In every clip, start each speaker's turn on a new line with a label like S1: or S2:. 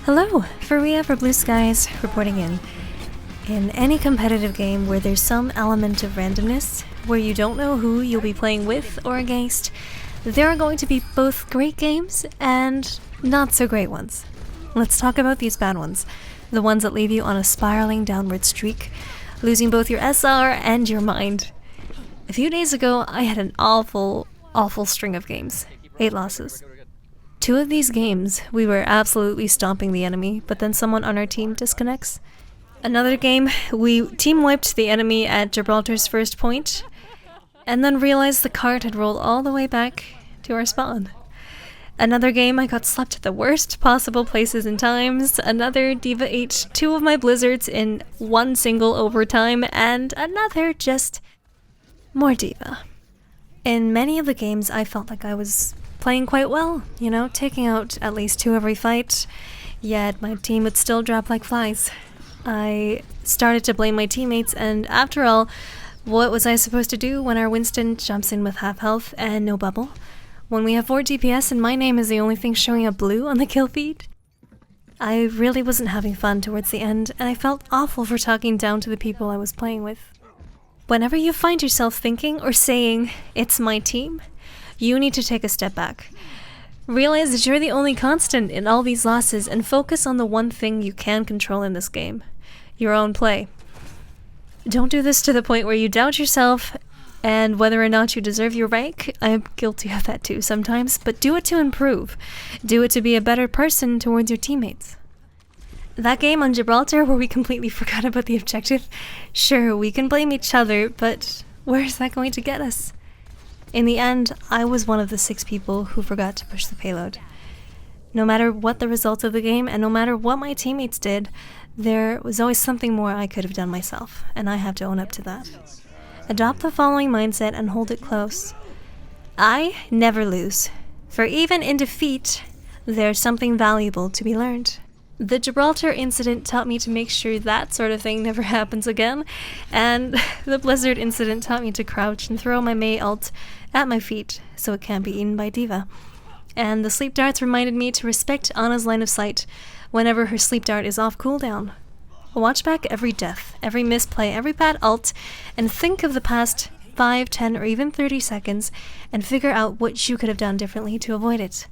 S1: Hello, Faria for Blue Skies reporting in. In any competitive game where there's some element of randomness, where you don't know who you'll be playing with or against, there are going to be both great games and not so great ones. Let's talk about these bad ones, the ones that leave you on a spiraling downward streak, losing both your SR and your mind. A few days ago, I had an awful string of games. 8 losses. 2 of these games, we were absolutely stomping the enemy, but then someone on our team disconnects. Another game, we team wiped the enemy at Gibraltar's first point, and then realized the cart had rolled all the way back to our spawn. Another game, I got slept at the worst possible places and times. Another, Diva ate 2 of my blizzards in one single overtime, and another, just more Diva. In many of the games, I felt like I was playing quite well, taking out at least 2 every fight, yet my team would still drop like flies. I started to blame my teammates, and after all, what was I supposed to do when our Winston jumps in with half health and no bubble? When we have 4 DPS and my name is the only thing showing up blue on the kill feed? I really wasn't having fun towards the end, and I felt awful for talking down to the people I was playing with. Whenever you find yourself thinking or saying, "It's my team," you need to take a step back. Realize that you're the only constant in all these losses and focus on the one thing you can control in this game: your own play. Don't do this to the point where you doubt yourself and whether or not you deserve your rank. I'm guilty of that too sometimes, but do it to improve. Do it to be a better person towards your teammates. That game on Gibraltar where we completely forgot about the objective, sure, we can blame each other, but where is that going to get us? In the end, I was one of the 6 people who forgot to push the payload. No matter what the results of the game, and no matter what my teammates did, there was always something more I could have done myself, and I have to own up to that. Adopt the following mindset and hold it close. I never lose, for even in defeat, there's something valuable to be learned. The Gibraltar incident taught me to make sure that sort of thing never happens again, and the Blizzard incident taught me to crouch and throw my May ult at my feet so it can't be eaten by Diva. And the sleep darts reminded me to respect Anna's line of sight whenever her sleep dart is off cooldown. Watch back every death, every misplay, every bad ult, and think of the past 5, 10, or even 30 seconds and figure out what you could have done differently to avoid it.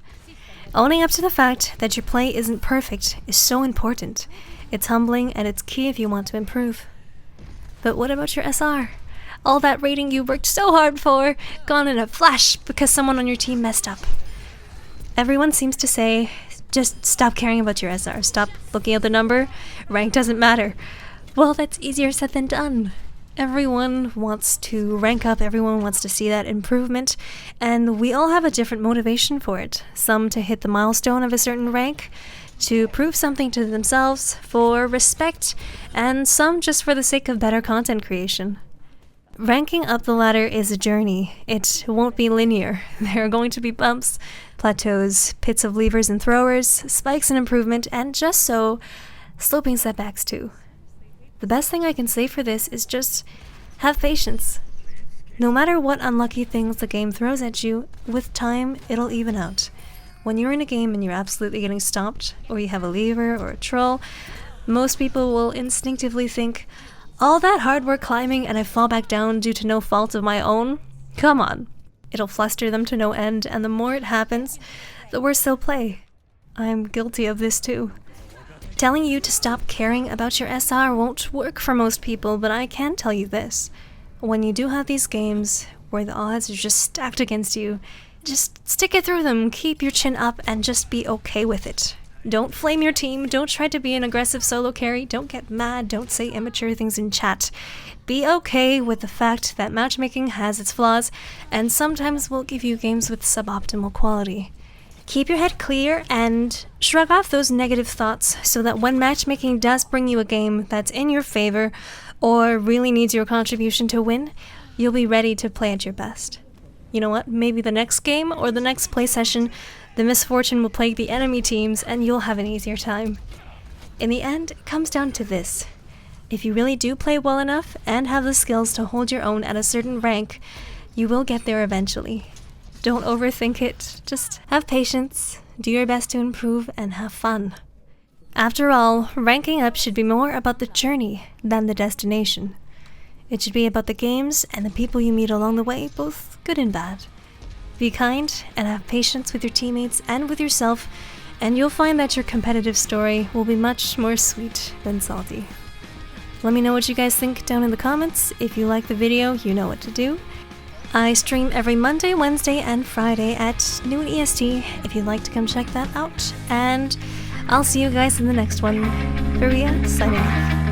S1: Owning up to the fact that your play isn't perfect is so important. It's humbling and it's key if you want to improve. But what about your SR? All that rating you worked so hard for, gone in a flash because someone on your team messed up. Everyone seems to say, just stop caring about your SR, stop looking at the number, rank doesn't matter. Well, that's easier said than done. Everyone wants to rank up, everyone wants to see that improvement, and we all have a different motivation for it. Some to hit the milestone of a certain rank, to prove something to themselves, for respect, and some just for the sake of better content creation. Ranking up the ladder is a journey. It won't be linear. There are going to be bumps, plateaus, pits of levers and throwers, spikes and improvement, and just so, sloping setbacks too. The best thing I can say for this is just have patience. No matter what unlucky things the game throws at you, with time, it'll even out. When you're in a game and you're absolutely getting stomped, or you have a lever or a troll, most people will instinctively think, all that hard work climbing and I fall back down due to no fault of my own? Come on. It'll fluster them to no end, and the more it happens, the worse they'll play. I'm guilty of this too. Telling you to stop caring about your SR won't work for most people, but I can tell you this. When you do have these games where the odds are just stacked against you, just stick it through them, keep your chin up, and just be okay with it. Don't flame your team, don't try to be an aggressive solo carry, don't get mad, don't say immature things in chat. Be okay with the fact that matchmaking has its flaws, and sometimes will give you games with suboptimal quality. Keep your head clear and shrug off those negative thoughts so that when matchmaking does bring you a game that's in your favor or really needs your contribution to win, you'll be ready to play at your best. You know what? Maybe the next game or the next play session, the misfortune will plague the enemy teams and you'll have an easier time. In the end, it comes down to this. If you really do play well enough and have the skills to hold your own at a certain rank, you will get there eventually. Don't overthink it, just have patience, do your best to improve, and have fun. After all, ranking up should be more about the journey than the destination. It should be about the games and the people you meet along the way, both good and bad. Be kind and have patience with your teammates and with yourself, and you'll find that your competitive story will be much more sweet than salty. Let me know what you guys think down in the comments. If you like the video, you know what to do. I stream every Monday, Wednesday, and Friday at noon EST if you'd like to come check that out. And I'll see you guys in the next one. Faria, signing off.